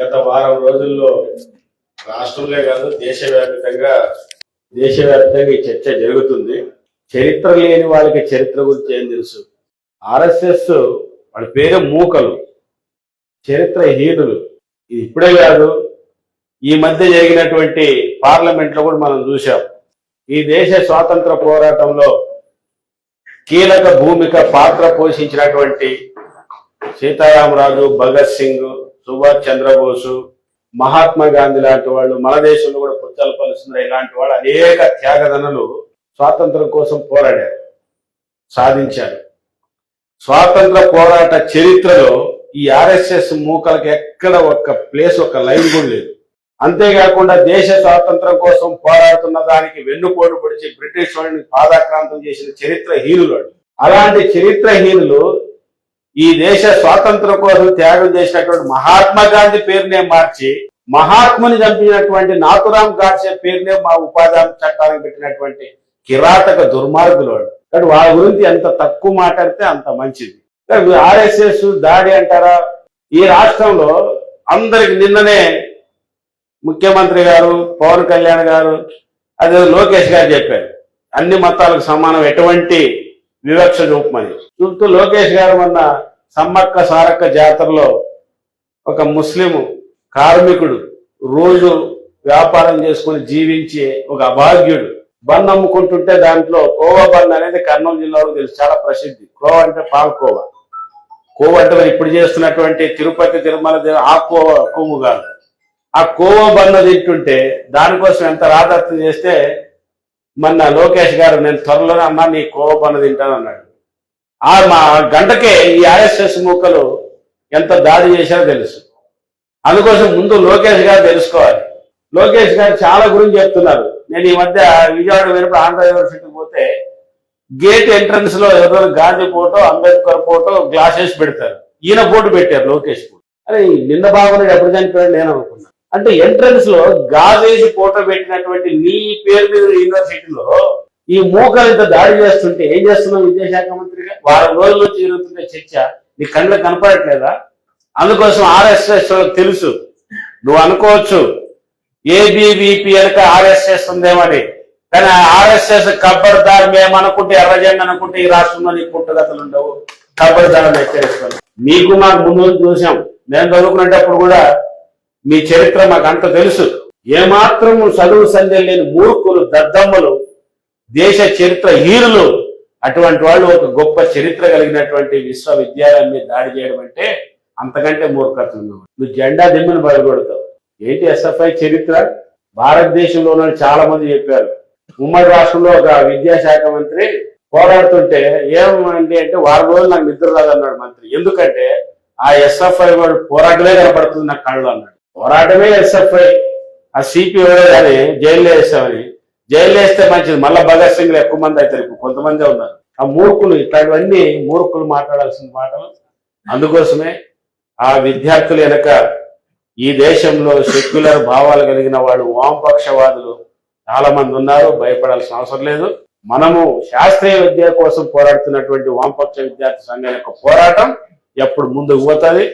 గత వారం రోజుల్లో రాష్ట్రంలో కాదు దేశవ్యాప్తంగా ఈ చర్చ జరుగుతుంది. చరిత్ర లేని వాళ్ళకి చరిత్ర గురించి ఏం తెలుసు? ఆర్ఎస్ఎస్ వాళ్ళ పేరు మూకలు, చరిత్రహీనులు. ఇది ఇప్పుడే కాదు, ఈ మధ్య జరిగినటువంటి పార్లమెంట్ లో కూడా మనం చూసాం. ఈ దేశ స్వాతంత్ర పోరాటంలో కీలక భూమిక పాత్ర పోషించినటువంటి సీతారామరాజు, భగత్ సింగ్, సుభాష్ చంద్రబోసు, మహాత్మా గాంధీ లాంటి వాళ్ళు, మన దేశంలో కూడా పుచ్చలపల్లి సుందరయ్య ఇలాంటి వాళ్ళు అనేక త్యాగదనులు స్వాతంత్రం కోసం పోరాడారు, సాధించారు. స్వాతంత్ర పోరాట చరిత్రలో ఈ ఆర్ఎస్ఎస్ మూకలకి ఎక్కడ ఒక్క ప్లేస్, ఒక్క లైన్ కూడా లేదు. అంతేకాకుండా దేశ స్వాతంత్రం కోసం పోరాడుతున్న దానికి వెన్నుపోటు పొడిచి బ్రిటిష్ వాళ్ళని పాదాక్రాంతం చేసిన చరిత్రహీనులు. అలాంటి చరిత్రహీనులు ఈ దేశ స్వాతంత్రం కోసం త్యాగం చేసినటువంటి మహాత్మా గాంధీ పేరునే మార్చి మహాత్ముని చంపినటువంటి నాథురామ్ గాడ్సే పేరునే మా ఉపాధి చట్టానికి పెట్టినటువంటి కిరాతక దుర్మార్గులు వాడు. కానీ వాళ్ళ గురించి ఎంత తక్కువ మాట్లాడితే అంత మంచిది. ఆర్ఎస్ఎస్ దాడి అంటారా? ఈ రాష్ట్రంలో అందరికి నిన్ననే ముఖ్యమంత్రి గారు, పవన్ కళ్యాణ్ గారు, అదే లోకేష్ గారు చెప్పారు అన్ని మతాలకు సమానం, ఎటువంటి వివక్ష చూపమని. చూపుతూ లోకేష్ గారు మొన్న సమ్మక్క సారక్క జాతరలో ఒక ముస్లిం కార్మికుడు రోజు వ్యాపారం చేసుకుని జీవించే ఒక అభాగ్యుడు బన్ అమ్ముకుంటుంటే దాంట్లో కోవా బన్ అనేది కర్నూలు జిల్లాలో తెలుసు, చాలా ప్రసిద్ధి. కోవా అంటే పాలకోవా. కోవా అంటే ఇప్పుడు చేస్తున్నటువంటి తిరుపతి, తిరుమల ఆ కోవా కొవ్వు కాదు. ఆ కోవా బన్ను తింటుంటే దానికోసం ఎంత రాదత్తం చేస్తే మొన్న లోకేష్ గారు నేను త్వరలోనే అమ్మా నీ కోవా బన్ను తింటాను అన్నాడు. మా గంటకే ఈ ఆర్ఎస్ఎస్ మూకలు ఎంత దాడి చేశారో తెలుసు. అందుకోసం ముందు లోకేష్ గారు తెలుసుకోవాలి. లోకేష్ గారు చాలా గురించి చెప్తున్నారు. నేను ఈ మధ్య విజయవాడ వెళ్ళినప్పుడు ఆంధ్ర యూనివర్సిటీకి పోతే గేట్ ఎంట్రన్స్ లో ఎవరో Gandhi photo, Ambedkar photo glass వేసి పెడతారు. ఈయన ఫోటో పెట్టారు లోకేష్ ఫోటో. అరే నిన్న బాగున్నాడు, ఎప్పుడు చనిపోయాడు నేను అనుకున్నాను. అంటే ఎంట్రన్స్ లో గాజేసి ఫోటో పెట్టినటువంటి నీ పేరు మీద యూనివర్సిటీలో ఈ మూకలింత దాడి చేస్తుంటే ఏం చేస్తున్నావు విద్యాశాఖ మంత్రిగా? వారం రోజుల నుంచి జరుగుతున్న చర్చ నీ కళ్ళకు కనపడట్లేదా? అందుకోసం ఆర్ఎస్ఎస్ తెలుసు. నువ్వు అనుకోవచ్చు ఏబీవీపీ వెనక ఆర్ఎస్ఎస్ ఉందేమని, కానీ ఆర్ఎస్ఎస్ కబ్బర్దార్ మేము అనుకుంటే, ఎర్రజెండా అనుకుంటే ఈ రాష్ట్రంలో నీకు పుట్టగతలు ఉండవు. కబ్బర్దార్ హెచ్చరిస్తాను. మీకు మాకు ముందు చూసాం. నేను చదువుకునేటప్పుడు కూడా మీ చరిత్ర మాకు అంత తెలుసు. ఏమాత్రం చదువు సందేహం లేని మూర్ఖులు, దద్దమ్మలు, దేశ చరిత్ర హీరులు, అటువంటి వాళ్ళు ఒక గొప్ప చరిత్ర కలిగినటువంటి విశ్వవిద్యాలయం మీద దాడి చేయడం అంటే అంతకంటే మూర్ఖత్వం. నువ్వు జెండా దిమ్మను బయలుపడతావు. ఏంటి ఎస్ఎఫ్ఐ చరిత్ర? భారతదేశంలో చాలా మంది చెప్పారు. ఉమ్మడి రాష్ట్రంలో ఒక విద్యాశాఖ మంత్రి పోరాడుతుంటే ఏమండి అంటే వారం రోజులు నాకు నిద్ర రాదన్నాడు మంత్రి. ఎందుకంటే ఆ ఎస్ఎఫ్ఐ వాడు పోరాటమే కనపడుతుంది నాకు కళ్ళు అన్నాడు. పోరాటమే ఎస్ఎఫ్ఐ. ఆ సిపి కానీ జైల్లో వేస్తామని, జైల్లో వేస్తే మంచిది, మళ్ళీ భగత్ సింగ్లు ఎక్కువ మంది అవుతారు. ఇప్పుడు కొంతమందే ఉన్నారు. ఆ మూర్ఖులు, ఇట్లాంటివన్నీ మూర్ఖులు మాట్లాడాల్సిన మాటలు. అందుకోసమే ఆ విద్యార్థులు వెనక ఈ దేశంలో సెక్యులర్ భావాలు కలిగిన వాళ్ళు, వామపక్షవాదులు చాలా మంది ఉన్నారు. భయపడాల్సిన అవసరం లేదు. మనము శాస్త్రీయ విద్య కోసం పోరాడుతున్నటువంటి వామపక్ష విద్యార్థి సంఘం యొక్క పోరాటం ఎప్పుడు ముందుకు పోతుంది.